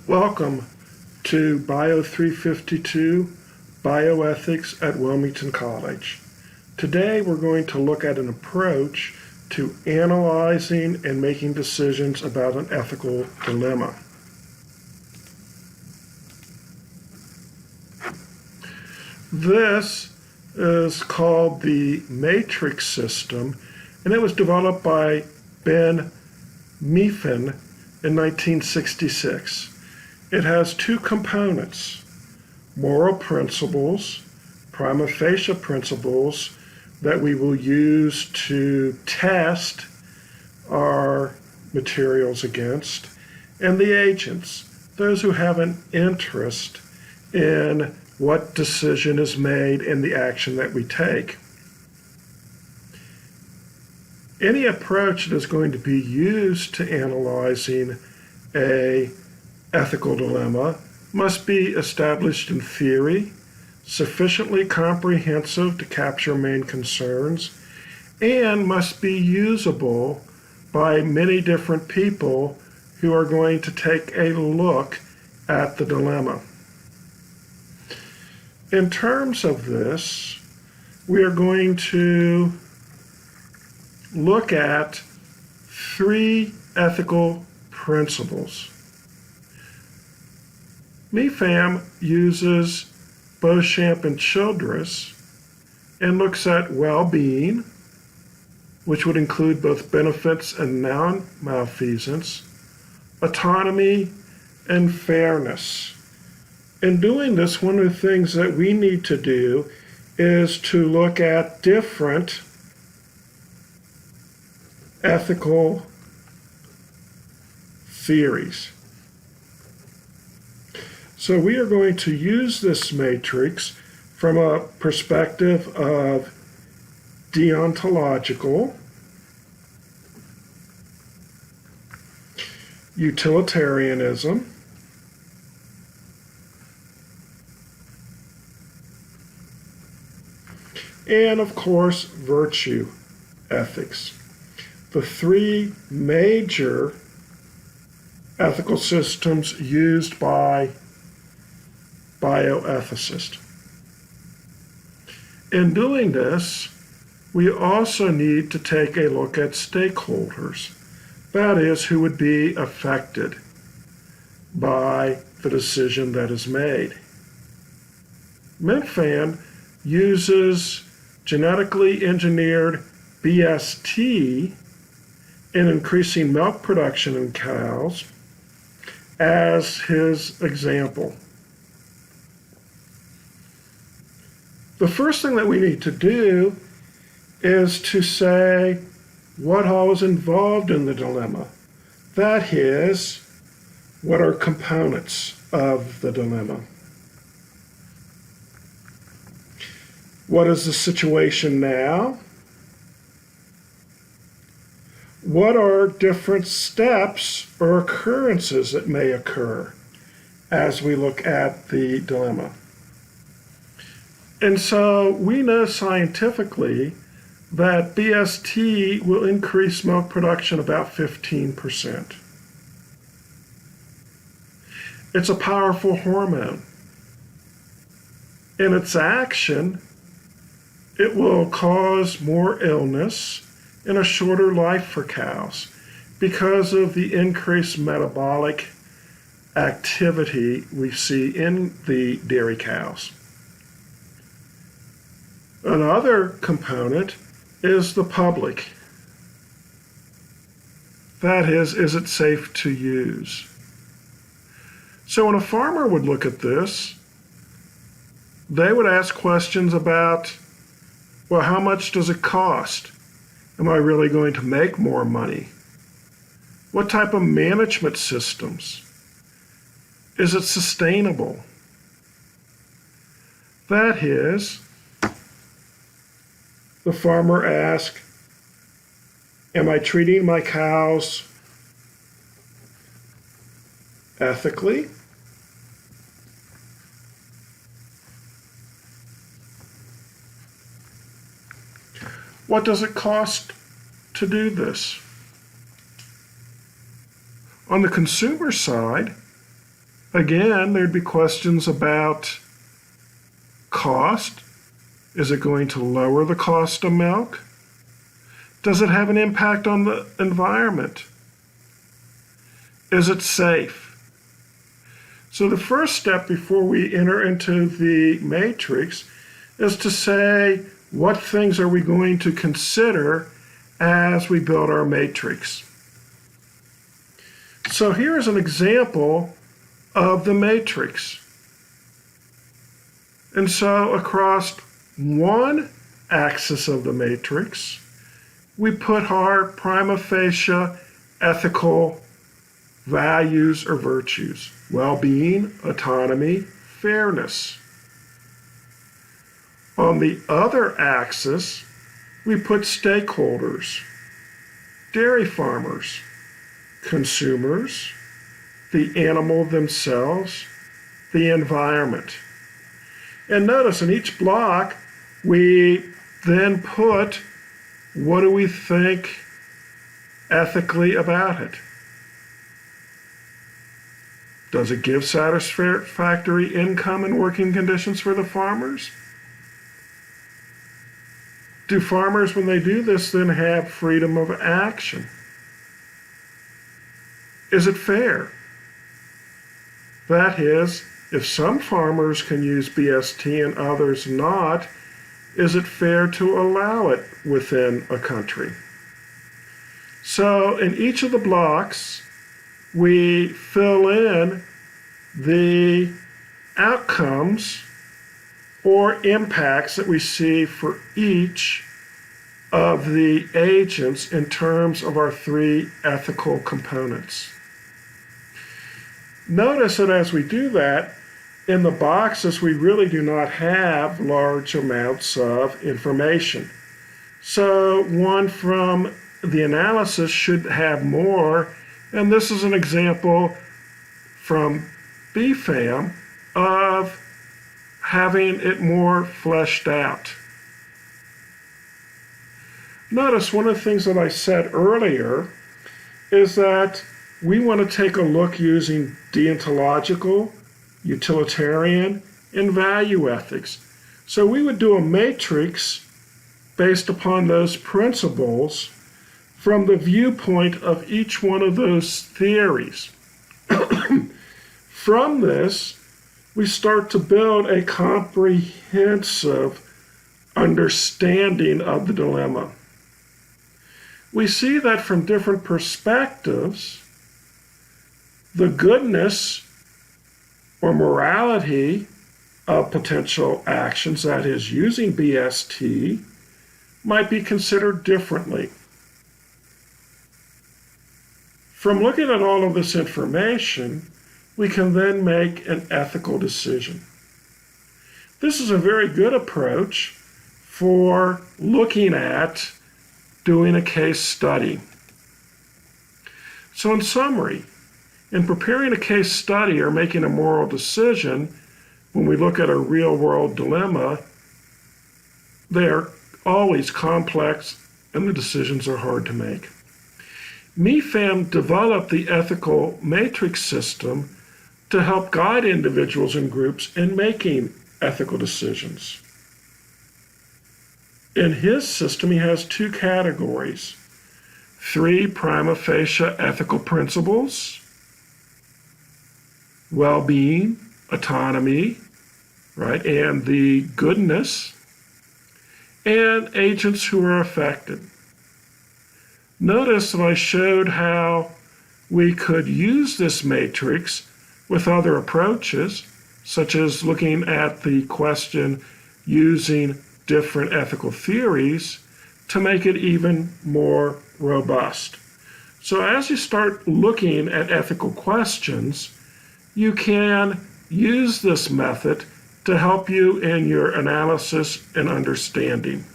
Welcome to BI352 Bioethics at Wilmington College. Today we're going to look at an approach to analyzing and making decisions about an ethical dilemma. This is called the matrix system, and it was developed by Ben Mifflin in 1966. It has two components: moral principles, prima facie principles that we will use to test our materials against, and the agents, those who have an interest in what decision is made and the action that we take. Any approach that is going to be used to analyzing an ethical dilemma must be established in theory, sufficiently comprehensive to capture main concerns, and must be usable by many different people who are going to take a look at the dilemma. In terms of this, we are going to look at three ethical principles. Mifflin uses Beauchamp and Childress and looks at well-being, which would include both benefits and non-malfeasance, autonomy, and fairness. In doing this, one of the things that we need to do is to look at different ethical theories. So we are going to use this matrix from a perspective of deontological, utilitarianism, and of course, virtue ethics. The three major ethical systems used by bioethicists. In doing this, we also need to take a look at stakeholders. That is, who would be affected by the decision that is made. Mifflin uses genetically engineered BST in increasing milk production in cows as his example. The first thing that we need to do is to say what all is involved in the dilemma. That is, what are components of the dilemma? What is the situation now? What are different steps or occurrences that may occur as we look at the dilemma? And so we know scientifically that BST will increase milk production about 15%. It's a powerful hormone. In its action, it will cause more illness and a shorter life for cows because of the increased metabolic activity we see in the dairy cows. Another component is the public. That is it safe to use? So when a farmer would look at this, they would ask questions about, well, how much does it cost? Am I really going to make more money? What type of management systems? Is it sustainable? That is, the farmer asks, am I treating my cows ethically? What does it cost to do this? On the consumer side, Again, there'd be questions about cost. Is it going to lower the cost of milk? Does it have an impact on the environment? Is it safe? So the first step before we enter into the matrix is to say, what things are we going to consider as we build our matrix? So here's an example of the matrix. And so across one axis of the matrix, we put our prima facie ethical values or virtues: well-being, autonomy, fairness. On the other axis, we put stakeholders: dairy farmers, consumers, the animal themselves, the environment. And notice in each block, we then put, what do we think ethically about it? Does it give satisfactory income and working conditions for the farmers? Do farmers, when they do this, then have freedom of action? Is it fair? That is, if some farmers can use BST and others not, is it fair to allow it within a country? So in each of the blocks, we fill in the outcomes or impacts that we see for each of the agents in terms of our three ethical components. Notice that as we do that, in the boxes we really do not have large amounts of information. So one from the analysis should have more, and this is an example from BFAM of having it more fleshed out. Notice one of the things that I said earlier is that we want to take a look using deontological, utilitarian, and value ethics. So we would do a matrix based upon those principles from the viewpoint of each one of those theories. From this, we start to build a comprehensive understanding of the dilemma. We see that from different perspectives, the goodness or morality of potential actions, that is, using BST, might be considered differently. From looking at all of this information, we can then make an ethical decision. This is a very good approach for looking at doing a case study. So in summary, in preparing a case study or making a moral decision, when we look at a real-world dilemma, they are always complex and the decisions are hard to make. MIFAM developed the ethical matrix system to help guide individuals and groups in making ethical decisions. In his system, he has two categories: 3 prima facie ethical principles, well-being, autonomy, right, and the goodness, and agents who are affected. Notice that I showed how we could use this matrix with other approaches, such as looking at the question using different ethical theories to make it even more robust. So as you start looking at ethical questions, you can use this method to help you in your analysis and understanding.